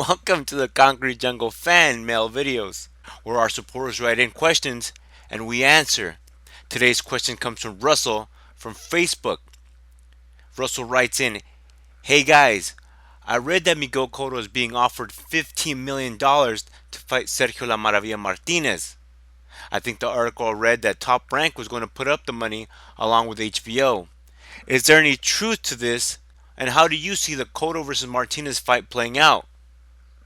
welcome to the Concrete Jungle fan mail videos, where our supporters write in questions and we answer. Today's question comes from Russell from Facebook. Russell writes in, "Hey guys, I read that Miguel Cotto is being offered $15 million to fight Sergio La Maravilla Martinez. I think the article read that Top Rank was going to put up the money along with HBO. Is there any truth to this? And how do you see the Cotto versus Martinez fight playing out?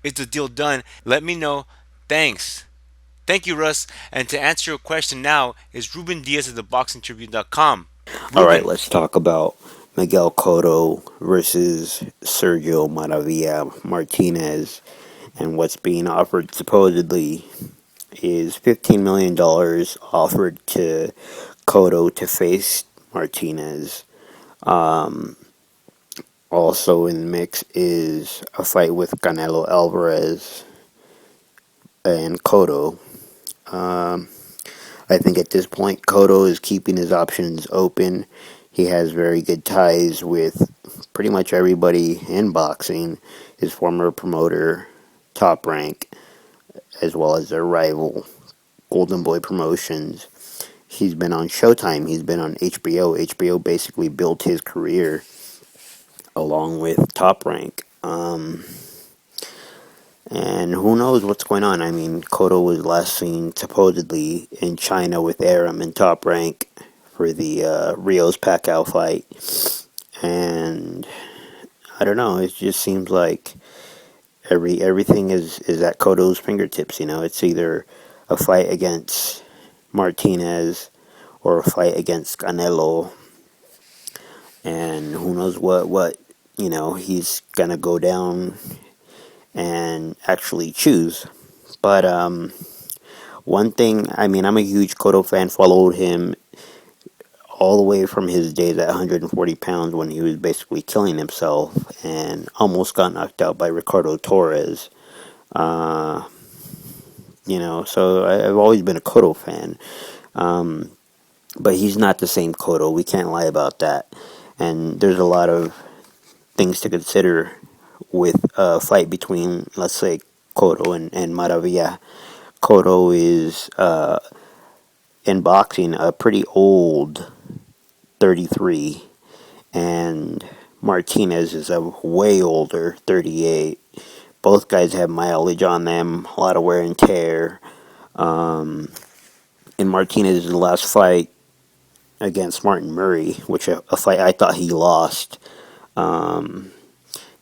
Is the deal done? Let me know. Thanks." Thank you, Russ. And to answer your question now is Ruben Diaz of theboxingtribune.com. All right, Ruben, let's talk about Miguel Cotto versus Sergio Maravilla Martinez. And what's being offered supposedly is $15 million offered to Cotto to face Martinez. Also in the mix is a fight with Canelo Alvarez and Cotto. I think at this point, Cotto is keeping his options open. He has very good ties with pretty much everybody in boxing. His former promoter, Top Rank, as well as their rival, Golden Boy Promotions. He's been on Showtime. He's been on HBO. HBO basically built his career along with Top Rank. And who knows what's going on. I mean, Cotto was last seen supposedly in China with Aram and Top Rank for the Rios Pacquiao fight. And I don't know, it just seems like everything is at Cotto's fingertips, you know. It's either a fight against Martinez or a fight against Canelo. And who knows what he's gonna go down and actually choose. But one thing, I mean, I'm a huge Cotto fan, followed him all the way from his days at 140 pounds when he was basically killing himself and almost got knocked out by Ricardo Torres. Uh, so I've always been a Cotto fan. But he's not the same Cotto. We can't lie about that. And there's a lot of things to consider with a fight between, let's say, Cotto and Maravilla. Cotto is, in boxing, a pretty old 33, and Martinez is a way older 38. Both guys have mileage on them, a lot of wear and tear. In Martinez's last fight against Martin Murray, which a fight I thought he lost,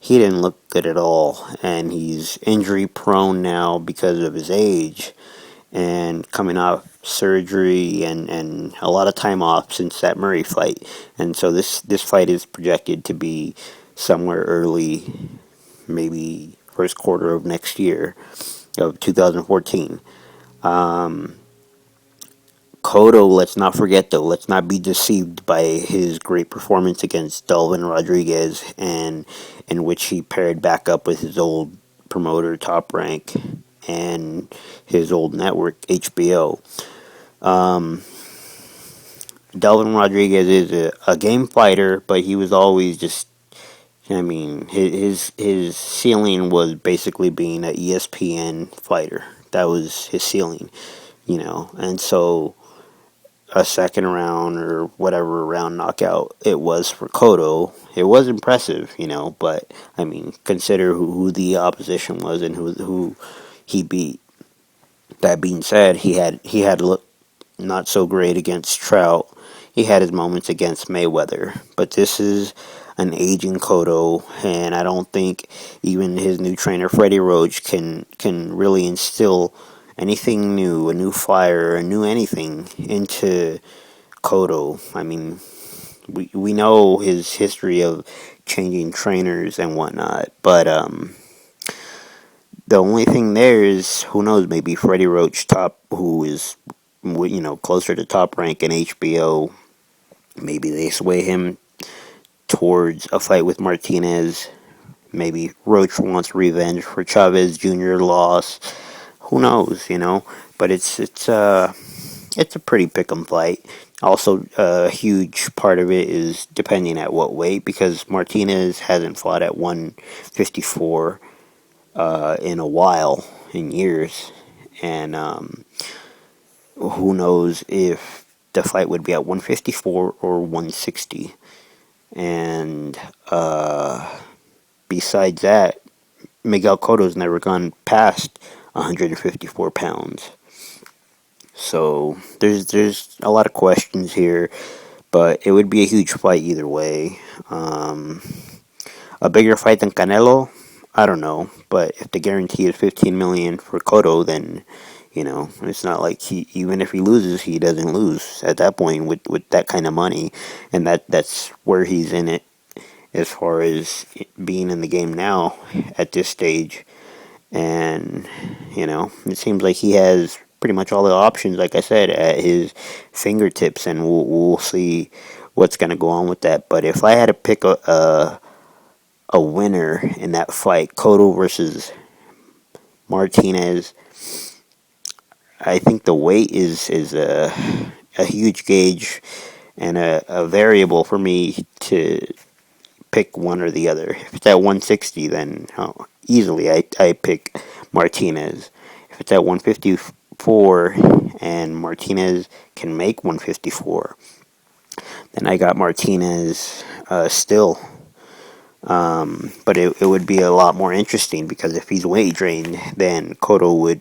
he didn't look good at all, and he's injury prone now because of his age and coming off surgery and a lot of time off since that Murray fight. And so this fight is projected to be somewhere early, maybe first quarter of next year, of 2014. Cotto, let's not forget though, let's not be deceived by his great performance against Delvin Rodriguez, and in which he paired back up with his old promoter Top Rank and his old network HBO. Delvin Rodriguez is a game fighter, but he was always just, I mean, his ceiling was basically being an ESPN fighter. That was his ceiling, and so a second round or whatever round knockout it was for Cotto. It was impressive, but I mean, consider who the opposition was and who he beat. That being said, he had looked not so great against Trout. He had his moments against Mayweather, but this is an aging Cotto, and I don't think even his new trainer Freddie Roach can really instill anything new, a new fire, a new anything into Cotto. I mean, we know his history of changing trainers and whatnot, but the only thing there is, who knows, maybe Freddie Roach who is, closer to Top Rank and HBO, maybe they sway him towards a fight with Martinez. Maybe Roach wants revenge for Chavez Jr. loss. Who knows, But it's a pretty pick'em fight. Also, a huge part of it is depending at what weight, because Martinez hasn't fought at 154 in a while, in years, and who knows if the fight would be at 154 or 160. And besides that, Miguel Cotto's never gone past 154 pounds. So there's a lot of questions here, but it would be a huge fight either way. A bigger fight than Canelo, I don't know. But if the guarantee is 15 million for Cotto, then it's not like he, even if he loses, he doesn't lose at that point with that kind of money, and that's where he's in it as far as being in the game now at this stage. And it seems like he has pretty much all the options, like I said, at his fingertips, and we'll see what's going to go on with that. But if I had to pick a winner in that fight, Cotto versus Martinez, I think the weight is a huge gauge and a variable for me to pick one or the other. If it's at 160, then easily I pick Martinez. If it's at 154 and Martinez can make 154, then I got Martinez still. But it would be a lot more interesting because if he's weight drained, then Cotto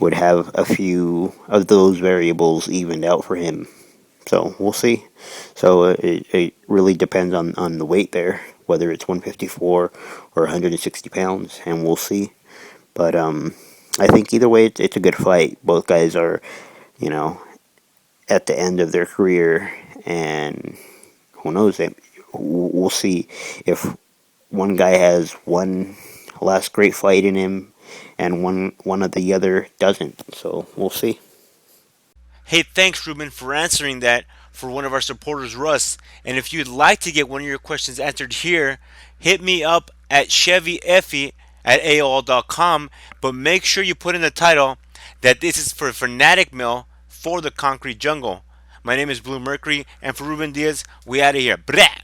would have a few of those variables evened out for him. So we'll see. So it really depends on the weight there, whether it's 154 or 160 pounds, and we'll see. But I think either way, it's a good fight. Both guys are, you know, at the end of their career, and who knows? We'll see if one guy has one last great fight in him, and one of the other doesn't. So we'll see. Hey, thanks, Ruben, for answering that for one of our supporters, Russ. And if you'd like to get one of your questions answered here, hit me up at ChevyEffie at AOL.com. But make sure you put in the title that this is for Fanatic Mill for the Concrete Jungle. My name is Blue Mercury, and for Ruben Diaz, we out of here. Brah!